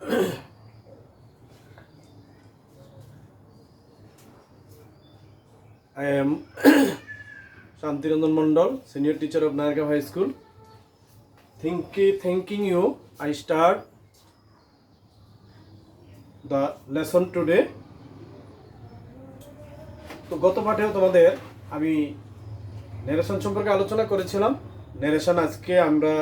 I am Shantiranjan Mandal, senior teacher of Nayargaon High School. Thanking you, I start the lesson today. তো গত পাঠেও তোমাদের আমি narration সম্পর্কে আলোচনা করেছিলাম। ন্যারেশন আজকে আমরা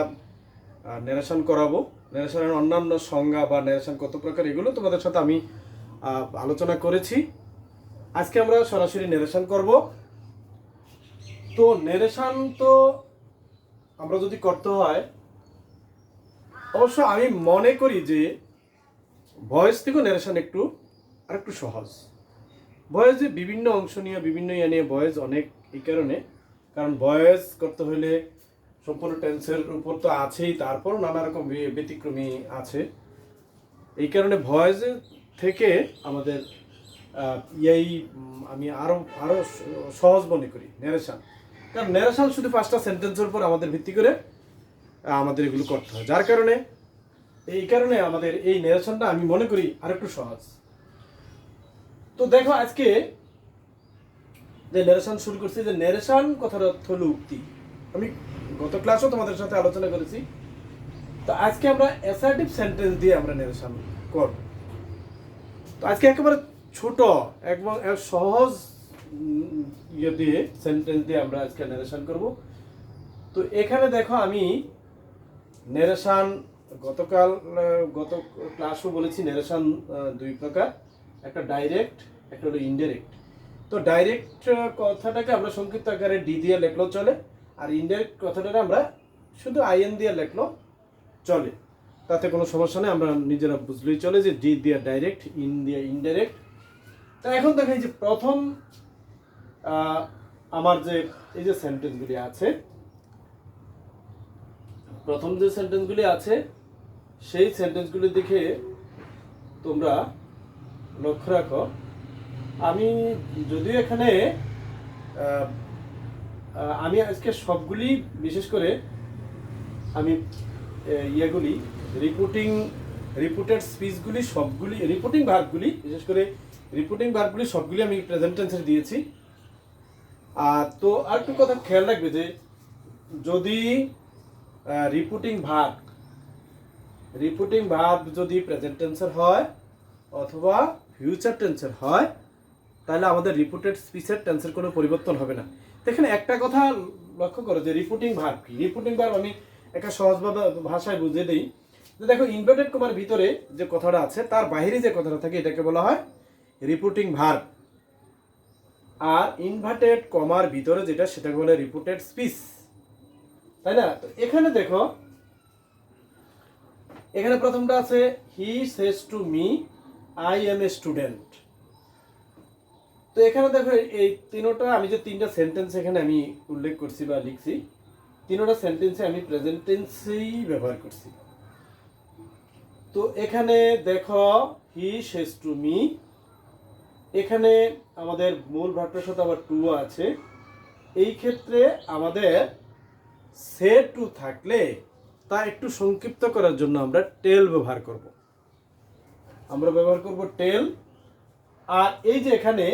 ন্যারেশন করাবো। ন্যারেশনের অন্যান্য সংজ্ঞা বা ন্যারেশন কত প্রকার এগুলো তোমাদের সাথে আমি আলোচনা করেছি। আজকে আমরা সরাসরি ন্যারেশন করব। তো ন্যারেশন তো আমরা যদি করতে হয়, অবশ্য আমি মনে করি যে ভয়েস থেকেও ন্যারেশন আরেকটু সহজ। ভয়েসে বিভিন্ন অংশ নিয়ে বিভিন্ন নিয়ে ভয়েস অনেক, এই কারণ ভয়েস করতে হলে সম্পূর্ণ টেন্সের উপর তো আছেই, তারপর নানা রকম ব্যতিক্রমী আছে। এই কারণে ভয়েস থেকে আমাদের আমি আরো সহজ মনে করি ন্যারেশন। কারণ ন্যারেশন শুধু 5টা সেন্টেন্সের উপর আমাদের ভিত্তি করে আমাদের এগুলো করতে হয়, যার কারণে এই কারণে আমাদের এই ন্যারেশনটা আমি মনে করি আরেকটু সহজ। তো দেখো আজকে যে ন্যারেশন শুরু করছি, যে ন্যারেশন কথার অর্থ হলো উক্তি। আমি গত ক্লাসও তোমাদের সাথে আলোচনা করেছি। তো আজকে আমরা অ্যাসার্টিভ সেন্টেন্স দিয়ে আমরা ন্যারেশন করব। তো আজকে একেবারে ছোট একদম সহজ দিয়ে সেন্টেন্স দিয়ে আমরা আজকে ন্যারেশন করব। তো এখানে দেখো আমি ন্যারেশন গত ক্লাসও বলেছি ন্যারেশন দুই প্রকার, একটা ডাইরেক্ট, একটা হলো ইনডাইরেক্ট। তো ডাইরেক্ট কথাটাকে আমরা সংক্ষিপ্ত আকারে ডি দিয়ে লেখলেও চলে, আর ইনডাইরেক্ট কথাটাকে আমরা শুধু আইএন দিয়ে লেখলেও চলে, তাতে কোনো সমস্যা নেই। আমরা নিজেরা বুঝলেই চলে যে ডি দিয়ে ডাইরেক্ট, ইন দিয়ে ইনডাইরেক্ট। তো এখন দেখাই যে প্রথম আমার যে এই যে সেন্টেন্সগুলি আছে, প্রথম যে সেন্টেন্সগুলি আছে সেই সেন্টেন্সগুলি দেখে তোমরা লক্ষ্য রাখো। আমি যদিও এখানে আমি আজকে সবগুলি, বিশেষ করে আমি রিপুটেড স্পিচগুলি সবগুলি, রিপোর্টিং ভার্বগুলি, বিশেষ করে রিপোর্টিং ভার্বগুলি সবগুলি আমি প্রেজেন্ট টেন্সে দিয়েছি। তো আর একটু কথা খেয়াল রাখবে যে যদি রিপোর্টিং ভার্ব যদি প্রেজেন্ট টেন্সের হয় অথবা ফিউচার টেন্সের হয়, তাহলে আমাদের রিপোর্টেড স্পিচের টেন্সের কোনো পরিবর্তন হবে না। এখানে একটা কথা লক্ষ্য করো যে রিপোর্টিং ভার্ব কি। রিপোর্টিং ভার্ব আমি একটা সহজভাবে ভাষায় বুঝিয়ে দিই যে দেখো ইনভার্টেড কমার ভিতরে যে কথাটা আছে তার বাইরে যে কথাটা থাকে এটাকে বলা হয় রিপোর্টিং ভার্ব, আর ইনভার্টেড কমার ভিতরে যেটা সেটাকে বলে রিপোর্টেড স্পিচ, তাই না? তো এখানে দেখো, এখানে প্রথমটা আছে he says to me I am a student. তো এখানে দেখো এই তিনটা, আমি যে তিনটা সেন্টেন্স এখানে আমি উল্লেখ করছি বা লিখছি, তিনটা সেন্টেন্সে আমি প্রেজেন্ট টেন্সেই ব্যবহার করছি। তো এখানে দেখো হি সেজ টু মি, এখানে আমাদের মূল ভার্বটার সাথে আবার টু আছে। এই ক্ষেত্রে আমাদের সে টু থাকলে তা একটু সংক্ষিপ্ত করার জন্য আমরা টেল ব্যবহার করব। টেল। আর এই যে এখানে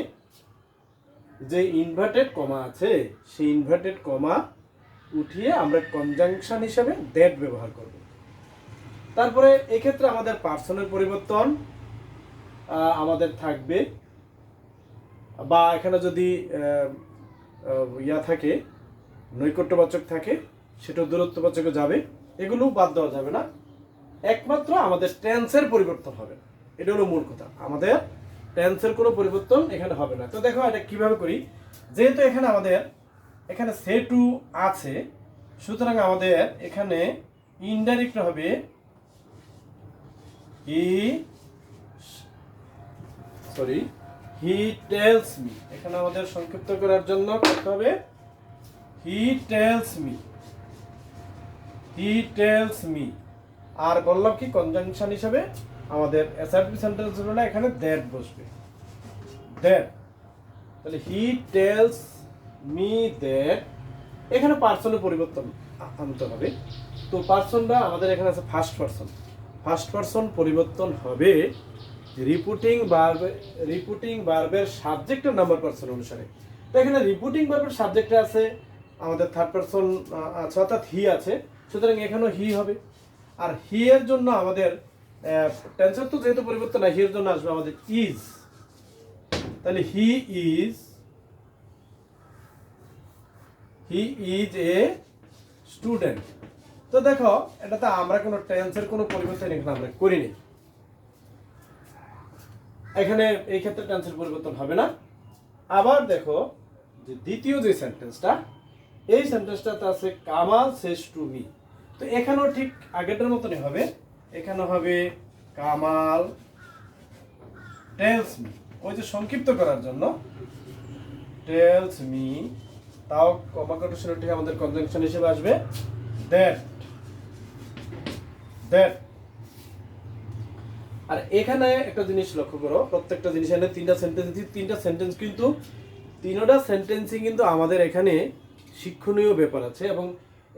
যে ইনভার্টেড কমা আছে সেই ইনভার্টেড কমা উঠিয়ে আমরা কনজাংশন হিসেবে দ্যাট ব্যবহার করব। তারপরে এক্ষেত্রে আমাদের পার্সনের পরিবর্তন আমাদের থাকবে, বা এখানে যদি থাকে নৈকট্যবাচক থাকে সেটা দূরত্ববাচকে যাবে, এগুলো বাদ দেওয়া যাবে না। একমাত্র আমাদের টেন্সের পরিবর্তন হবে না, এটা হলো মূল কথা। আমাদের টেন্সের কোনো পরিবর্তন এখানে হবে না। তো দেখো এটা কিভাবে করি, যেহেতু এখানে আমাদের এখানে সে টু আছে, সুতরাং আমাদের এখানে ইনডাইরেক্ট হবে হি টেলস মি। এখানে আমাদের সংক্ষিপ্ত করার জন্য করতে হবে হি টেলস মি। আর বললাম কি কনজাংশন হিসেবে আমাদের অ্যাসার্টিভ সেন্টেন্স হলো এখানে দ্যাট বসবে, দ্যাট। তাহলে হি টেলস মি দ্যাট, এখানে পার্সনের পরিবর্তন আনতে হবে। তো পার্সনটা আমাদের এখানে আছে ফার্স্ট পার্সন, ফার্স্ট পারসন পরিবর্তন হবে রিপুটিং ভার্বের সাবজেক্টের নাম্বার পারসন অনুসারে। তো এখানে রিপুটিং ভার্বের সাবজেক্টে আছে আমাদের থার্ড পারসন আছে, অর্থাৎ হি আছে, সুতরাং এখানেও হি হবে। আর হি এর জন্য আমাদের টেন্সর তো যেহেতু পরিবর্তন হয়, হি এর জন্য আসবে আমাদের ইজ। তাহলে হি ইজ এ স্টুডেন্ট। তো দেখো এটাতে আমরা কোনো টেন্সের কোনো পরিবর্তন এখানে আমরা করিনি, এখানে এই ক্ষেত্রে টেন্সের পরিবর্তন হবে না। আবার দেখো যে দ্বিতীয় যে সেন্টেন্সটা, এই সেন্টেন্সটাতে আছে কামাল সেজ টু মি। তো এখানেও ঠিক আগেরটার মতনই হবে, এখানে হবে কামাল টেলস মি, ওই যে সংক্ষিপ্ত করার জন্য টেলস মি, তাও কমা কন্ডিশনাল ঠিক আমাদের কনজাংশন হিসেবে আসবে দ্যাট। আর এখানে একটা জিনিস লক্ষ্য করো, প্রত্যেকটা জিনিস এখানে তিনটা সেন্টেন্স কিন্তু তিনটা সেন্টেন্সই কিন্তু আমাদের এখানে শিক্ষণীয় ব্যাপার আছে। এবং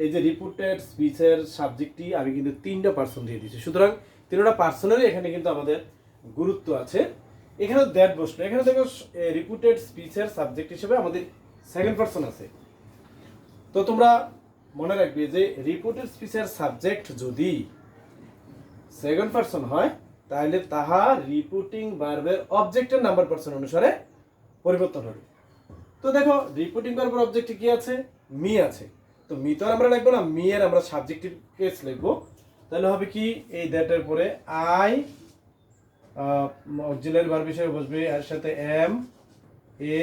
এই যে রিপোর্টেড স্পিচের সাবজেক্টটি আমি কিন্তু 3টা পার্সন দিয়ে দিয়েছি, সুতরাং 3টা পার্সনেরই এখানে কিন্তু আমাদের গুরুত্ব আছে। এখানে দ্যাট বসলো, এখানে দেখো রিপোর্টেড স্পিচের সাবজেক্ট হিসেবে আমাদের সেকেন্ড পার্সন আছে। তো তোমরা মনে রাখবে যে রিপোর্টেড স্পিচের সাবজেক্ট যদি সেকেন্ড পার্সন হয় তাহলে তাহা রিপোর্টিং ভার্বের অবজেক্টের নাম্বার পার্সন অনুসারে পরিবর্তন হবে। তো দেখো রিপোর্টিং ভার্বের অবজেক্টে কি আছে, মি আছে। তো মি তো আমরা লিখবো না, মি এর আমরা সাবজেক্টিভ কেস লিখবো। তাহলে হবে কি, এই দ্যাটের পরে আই অক্সিলারি ভার্ব হিসেবে বসবে, এর সাথে এম এ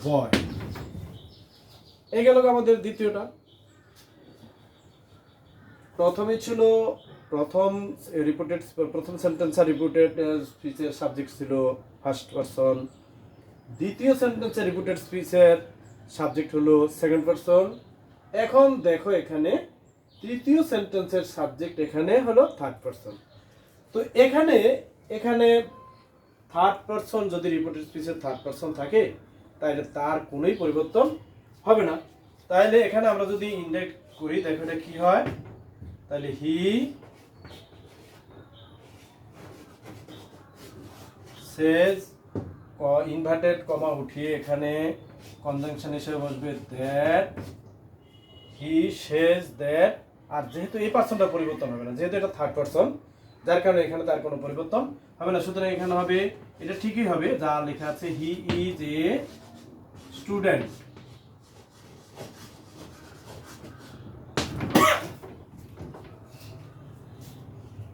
বয়। এই গেল আমাদের দ্বিতীয়টা। প্রথমে ছিল প্রথম সেন্টেন্সের রিপোর্টেড স্পিচের সাবজেক্ট ছিল ফার্স্ট পারসন, দ্বিতীয় সেন্টেন্সের রিপোর্টেড স্পিচের সাবজেক্ট হলো সেকেন্ড পারসন। এখন দেখো এখানে তৃতীয় সেন্টেন্সের সাবজেক্ট এখানে হলো থার্ড পারসন। তো এখানে থার্ড পারসন যদি রিপোর্টেড স্পিচের থার্ড পারসন থাকে তাহলে তার কোনোই পরিবর্তন হবে না। তাহলে এখানে আমরা যদি ইন্ডেক্স করি, দেখো এটা কি হয়, তাহলে হি সেজ ইনভার্টেড কমা উঠিয়ে এখানে কনজাংশন হিসেবে বসবে দ্যাট, হি সেজ দ্যাট। আর যেহেতু এই পার্সনটা পরিবর্তন হবে না, যেহেতু এটা থার্ড পার্সন, যার কারণে এখানে তার কোনো পরিবর্তন হবে না, সুতরাং এখানে হবে এটা ঠিকই হবে যা লেখা আছে, হি ইজ এ স্টুডেন্ট।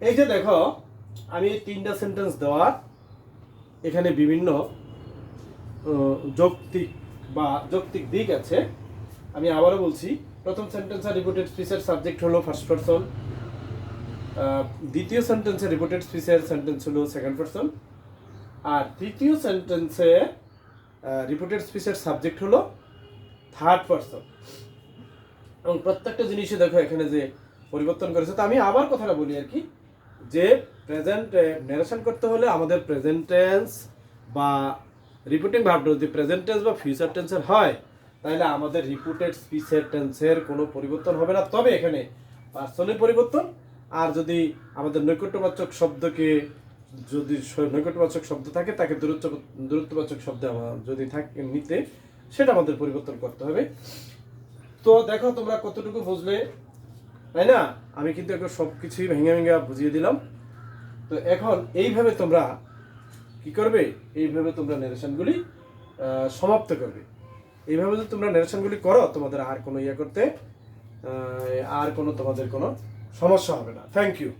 এই যে দেখো আমি 3টা সেন্টেন্স দেওয়ার এখানে বিভিন্ন যৌক্তিক দিক আছে। আমি আবারও বলছি, প্রথম সেন্টেন্সের রিপোর্টেড স্পিচের সাবজেক্ট হলো ফার্স্ট পারসন, দ্বিতীয় সেন্টেন্সের রিপোর্টেড স্পিচের সেন্টেন্স হলো সেকেন্ড পারসন, আর তৃতীয় সেন্টেন্সে রিপোর্টেড স্পিচের সাবজেক্ট হলো থার্ড পারসন। এবং প্রত্যেকটা জিনিসই দেখো এখানে যে পরিবর্তন করেছে। তো আমি আবার কথাটা বলি আর কি, যে প্রেজেন্ট ন্যারেশন করতে হলে আমাদের প্রেজেন্ট টেন্স বা রিপোর্টিং ভার্বটা যদি প্রেজেন্ট টেন্স বা ফিউচার টেন্সের হয় তাহলে আমাদের রিপোর্টেড স্পিচের টেন্সের কোনো পরিবর্তন হবে না, তবে এখানে পার্সনের পরিবর্তন। আর যদি আমাদের নৈকট্যবাচক শব্দকে যদি নৈকট্যবাচক শব্দ থাকে তাকে দূরত্ববাচক শব্দ যদি থাকে নিতে, সেটা আমাদের পরিবর্তন করতে হবে। তো দেখো তোমরা কতটুকু বুঝলে, তাই না? আমি কিন্তু একটু সব কিছুই ভেঙে বুঝিয়ে দিলাম। তো এখন এইভাবে তোমরা কি করবে, এইভাবে তোমরা ন্যারেশনগুলি সমাপ্ত করবে। এইভাবে যদি তোমরা ন্যারেশনগুলি করো তোমাদের আর কোনো তোমাদের কোনো সমস্যা হবে না। Thank you.